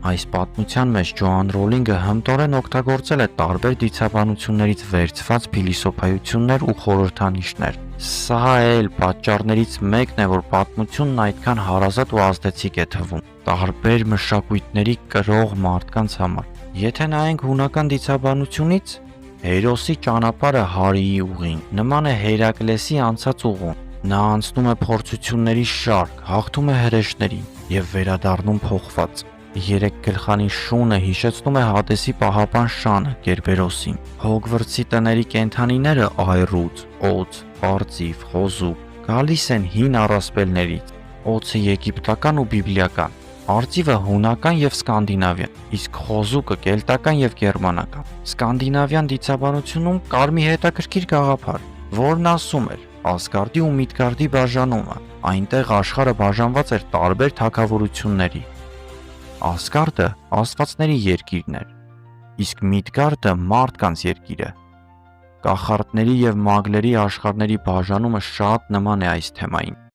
Այս պատմության մեջ Ջոան Ռոլինգը հմտորեն օգտագործել է տարբեր դիցաբանություններից վերցված փիլիսոփայություններ ու խորհրդանիշներ։ Սա էլ պատճառներից մեկն է, որ պատմությունն այդքան հարազատ ու ազդեցիկ է թվում տարբեր մշակույթների կրող մարդկանց համար։ Եթե նայենք հունական դիցաբանությունից, հերոսի ճանապարհը Հարիի ուղին նման է Հերակլեսի անցած ուղուն։ Նա անցնում է փորձությունների շարք, հաղթում է հրեշներին եւ վերադառնում փոխված։ Երեք գլխանի շունը հիշեցնում է Հադեսի պահապան Շանը Կերբերոսին։ Հոգվրտսի տների կենդանիները Այռուց, Օձ, Արծիվ, Խոզուկ գալիս են հին առասպելներից։ Օձը եգիպտական ու բիբլիական, Արծիվը հունական եւ սկանդինավյան, իսկ խոզուկը կելտական եւ գերմանական։ Սկանդինավյան դիցաբանությունում կար մի հետաքրքիր գաղափար, որն ասում էր Ասգարդի ու Միդգարդի բաժանումը։ Այնտեղ աշխարհը բաժանված էր տարբեր թագավորությունների։ Ասգարդը աստվածների երկիրն էր, իսկ Միդգարդը մարդկանց երկիրը։ Կախարդների եւ մագլերի աշխարհների բաժանումը շատ նման է այս թեմային։